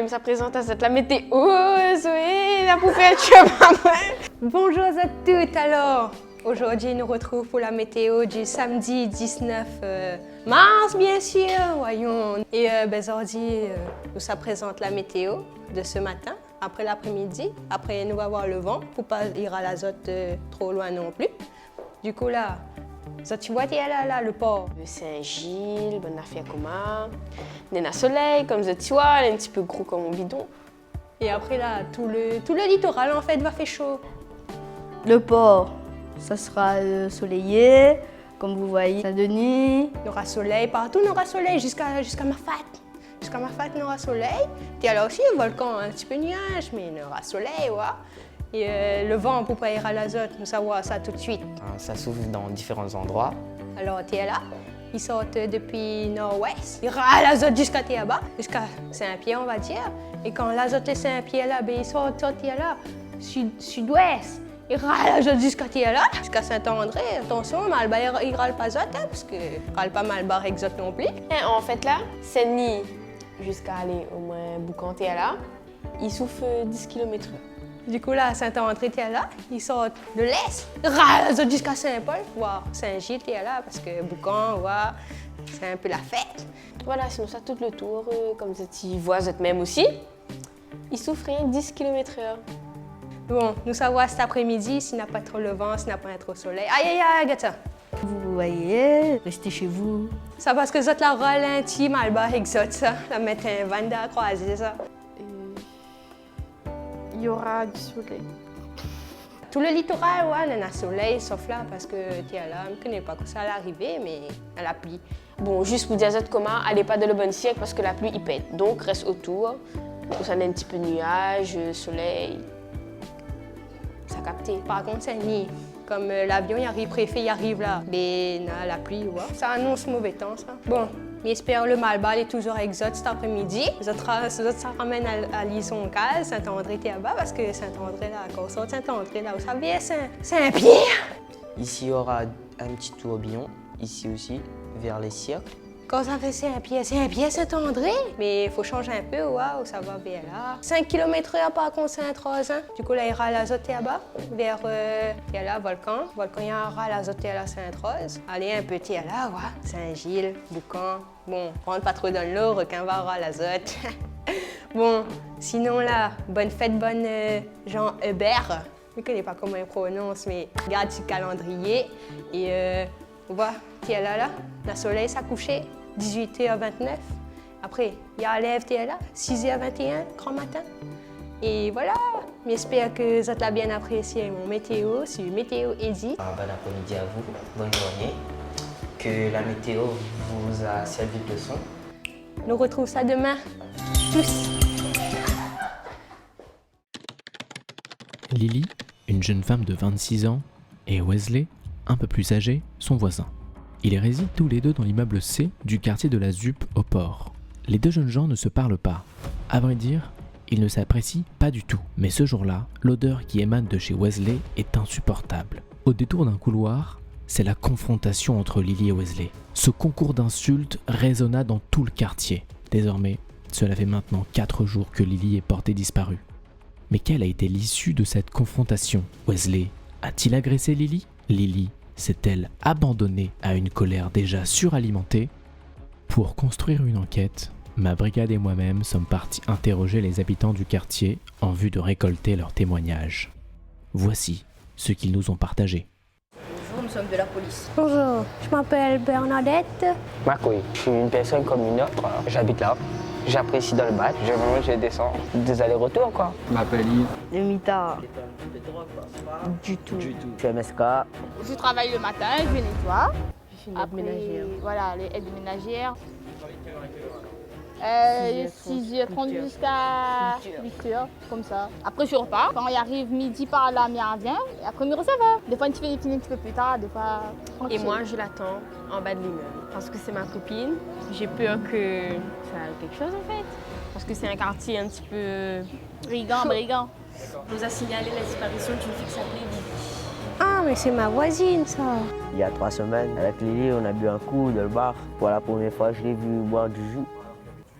ça présente à cette la météo, Zoé, la poupée à cheval. Bonjour à toutes alors. Aujourd'hui, nous retrouvons pour la météo du samedi 19 mars, bien sûr, voyons. Et aujourd'hui, nous ça présente la météo de ce matin, après l'après-midi. Après, nous allons voir le vent pour ne pas ir à l'azote trop loin non plus. Du coup, là, ça, tu vois, là, le port. Saint-Gilles, bonne affaire comment. Nena Soleil, comme tu vois, elle est un petit peu gros comme mon bidon. Et après, là, tout le littoral, en fait, va faire chaud. Le port, ça sera soleillé, comme vous voyez. Saint-Denis. Il y aura soleil, partout il y aura soleil, jusqu'à Mafat. Jusqu'à Mafat, il y aura soleil. Et là aussi, le volcan, un petit peu nuage, mais il y aura soleil, ouais. Et le vent pour pas ir à l'azote, nous savons ça tout de suite. Ça souffle dans différents endroits. Alors, tu es là, ils sortent depuis nord-ouest, ils ira à l'azote jusqu'à là-bas, jusqu'à Saint-Pierre, on va dire. Et quand l'azote est Saint-Pierre là, ben, ils sortent là, sud-ouest. Il râle jusqu'à là, jusqu'à Saint-André. Attention, Malbar, il râle pas azote, hein, parce que râle pas Malbar exote non plus. Et en fait là, Saint-Denis jusqu'à aller au moins Boucan, là, il souffle 10 km/h. Du coup là, Saint-André, là, ils sortent de l'est, râle jusqu'à Saint-Paul, voire Saint-Gilles, là, parce que Boucan, c'est un peu la fête. Voilà, sinon ça tout le tour, comme tu vois même aussi, il souffle rien que 10 km/h. Bon, nous savons cet après-midi s'il n'a pas trop le vent, s'il n'a pas trop le soleil. Aïe, aïe, aïe, regarde ça. Vous voyez, restez chez vous. Ça parce que ça la ralenti, Malbar exote ça. La mettre un van à croiser ça. Il y aura du soleil. Tout le littoral, ouais, il y a soleil, sauf là, parce que tiens là, je ne connais pas que ça allait arriver, mais elle a plu. Bon, juste pour dire comment, allez pas dans le bon siècle parce que la pluie, il pète. Donc, reste autour. Ça a un petit peu de nuages, soleil. Ça capte. Par contre, c'est ni. Comme l'avion, il arrive, préfet, il arrive là. Mais la pluie, ouais. Ça annonce mauvais temps, ça. Bon, j'espère le Malbar est toujours exote cet après-midi. Ça ramène à Lison-Caz, Saint-André là-bas, parce que Saint-André, là, quand on sort de Saint-André, là, vous savez, Saint-Pierre. Ici, il y aura un petit tourbillon, ici aussi, vers les cercles. Quand ça fait Saint-Pierre, Saint-André. Mais il faut changer un peu, waouh, ça va bien là. 5 km/h par contre, Saint-Rose. Hein. Du coup, là, il y aura l'azote là-bas, vers là, Volcan. Volcan, il y aura l'azote là, Saint-Rose. Allez, un petit là, ouais. Saint-Gilles, Boucan. Bon, rentre pas trop dans l'eau, requin va avoir l'azote. Bon, sinon là, bonne fête, bonne Jean Hubert. Je ne connais pas comment il prononce, mais regarde ce calendrier. Et on voit, là, le soleil s'est couché, 18h29. Après, il y a l'ève, là, 6h21, grand matin. Et voilà, j'espère que vous avez bien apprécié mon météo, sur Météo Eddy. Bon après-midi à vous, bonne journée. Que la météo vous a servi de leçon. Nous retrouvons ça demain, tous. Lily, une jeune femme de 26 ans, et Wesley, un peu plus âgé, son voisin. Ils résident tous les deux dans l'immeuble C du quartier de la ZUP au port. Les deux jeunes gens ne se parlent pas. À vrai dire, ils ne s'apprécient pas du tout. Mais ce jour-là, l'odeur qui émane de chez Wesley est insupportable. Au détour d'un couloir, c'est la confrontation entre Lily et Wesley. Ce concours d'insultes résonna dans tout le quartier. Désormais, cela fait maintenant 4 jours que Lily est portée disparue. Mais quelle a été l'issue de cette confrontation? Wesley a-t-il agressé Lily? Lily s'est-elle abandonnée à une colère déjà suralimentée? Pour construire une enquête, ma brigade et moi-même sommes partis interroger les habitants du quartier en vue de récolter leurs témoignages. Voici ce qu'ils nous ont partagé. Bonjour, nous sommes de la police. Bonjour, je m'appelle Bernadette. Marcoy, je suis une personne comme une autre. J'habite là. J'apprécie dans le bac. Je descends des allers-retours, quoi. Je m'appelle Yves. Le mitard. Du tout. Je suis MSK. Je travaille le matin, je nettoie. Je suis une aide ménagère. Voilà, les aides ménagères. 6h30 jusqu'à 8h, comme ça. Après, je repars. Quand il arrive midi par là, il vient. Et après, il me recevait. Des fois, il fait des petits un petit peu plus tard, des fois tranquille. Et moi, je l'attends en bas de l'immeuble parce que c'est ma copine. J'ai peur que ça arrive quelque chose en fait. Parce que c'est un quartier un petit peu brigand. On nous a signalé la disparition d'une fille qui s'appelait Lily. Ah, mais c'est ma voisine, ça. Il y a 3 semaines, avec Lily, on a bu un coup dans le bar. Pour la première fois, je l'ai vu boire du jus.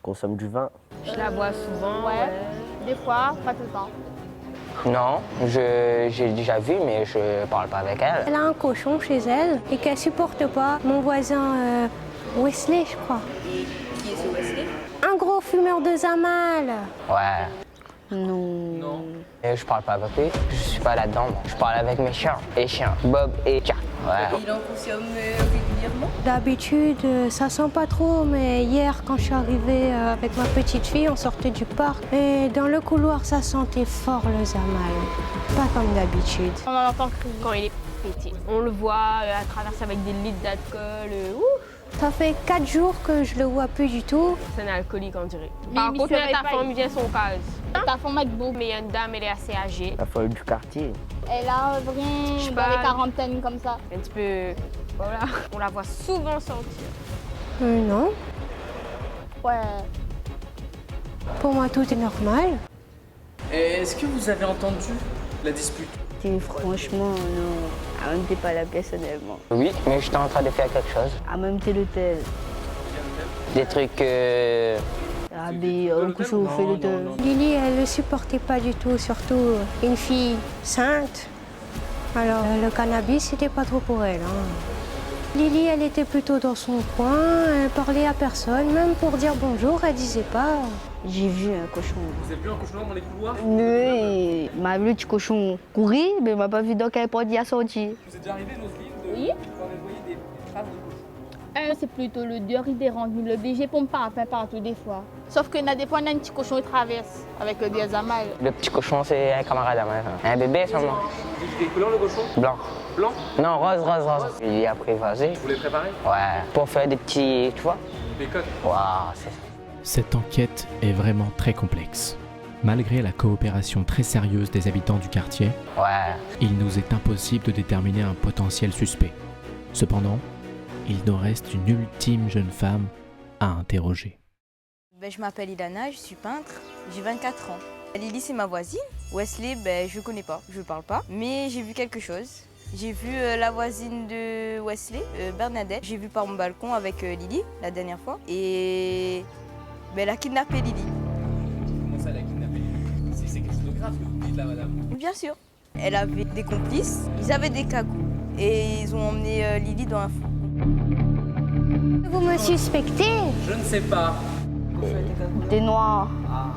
Consomme du vin. Je la vois souvent. Ouais. Des fois, pas tout le temps. Non, j'ai déjà vu, mais je parle pas avec elle. Elle a un cochon chez elle et qu'elle supporte pas. Mon voisin Wesley, je crois. Qui est ce Wesley? Un gros fumeur de Zamal. Ouais. Non. Et je parle pas avec lui, je suis pas là-dedans. Moi. Je parle avec mes chiens, Bob et Jack. Ouais. Il en consomme régulièrement? D'habitude, ça sent pas trop, mais hier, quand je suis arrivée avec ma petite fille, on sortait du parc et dans le couloir, ça sentait fort le Zamal. Pas comme d'habitude. On en entend crier. Quand il est pété. On le voit à traverser avec des litres d'alcool. Ça fait 4 jours que je le vois plus du tout. C'est un alcoolique, on dirait. Mais Par il contre, se là, ta réveille. femme vient son cas. Ta femme avec beaucoup. Mais il y a une dame, elle est assez âgée. La folle du quartier. Elle a vraiment Je dans parle. les quarantaines comme ça. Un petit peu. Voilà. On la voit souvent sortir. Non, Ouais. pour moi, tout est normal. Est-ce que vous avez entendu la dispute? Et franchement, non. Ah, même t'es pas là personnellement. Oui, mais j'étais en train de faire quelque chose. Ah, même t'es l'hôtel. Des trucs. Ah, mais on couche au fait l'hôtel. Lily, elle ne supportait pas du tout, surtout une fille sainte. Alors, le cannabis, c'était pas trop pour elle. Lily, elle était plutôt dans son coin, elle parlait à personne, même pour dire bonjour, elle disait pas. J'ai vu un cochon. Vous avez vu un cochon dans les couloirs? Oui, m'a vu le petit cochon courir, mais m'a pas vu dans quel point il a sorti. Vous êtes déjà arrivé, Roselyne, Oui. quand vous voyez des traces de cochon? C'est plutôt le dehors, il dérange. Le BG pompe pas un peu partout des fois. Sauf que des fois, on a un petit cochon qui traverse avec des Zamal. Le petit cochon, c'est un camarade à moi. Un bébé seulement. Il est couleur le cochon? Blanc. Blanc? Non, rose. Il est apprivoisé. Vous les préparez? Ouais. Pour faire des petits. Tu vois? Bacon. Waouh, c'est ça. Cette enquête est vraiment très complexe. Malgré la coopération très sérieuse des habitants du quartier, Ouais. il nous est impossible de déterminer un potentiel suspect. Cependant, il nous reste une ultime jeune femme à interroger. Je m'appelle Ilana, je suis peintre, j'ai 24 ans. Lily, c'est ma voisine. Wesley, je ne connais pas, je ne parle pas. Mais j'ai vu quelque chose. J'ai vu la voisine de Wesley, Bernadette. J'ai vu par mon balcon avec Lily la dernière fois. Et elle a kidnappé Lily. Comment ça, la kidnapper? C'est quelque chose de grave que vous dites là, madame. Bien sûr. Elle avait des complices, ils avaient des cagoules. Et ils ont emmené Lily dans un fou. Vous me suspectez? Je ne sais pas. T'es noir. Ah,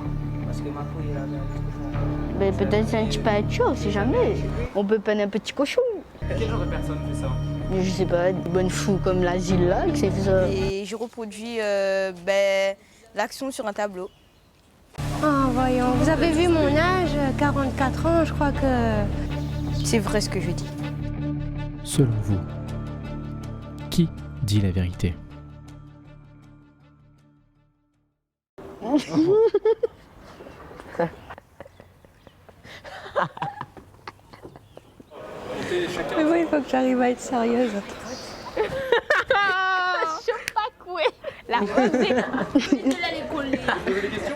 parce que ma couille, elle avait un petit cochon. Mais peut-être c'est un petit peinture, on sait jamais. On peut peindre un petit cochon. Quel genre de personne fait ça? Mais je sais pas, des bonnes fous comme l'asile là, qui fait ça. Et je reproduis l'action sur un tableau. Ah, voyons, vous avez vu mon âge, 44 ans, je crois que... C'est vrai ce que je dis. Selon vous, qui dit la vérité? Mais moi, il faut que j'arrive à être sérieuse. Je sais pas quoi. La femme, c'est. Vous posez des questions?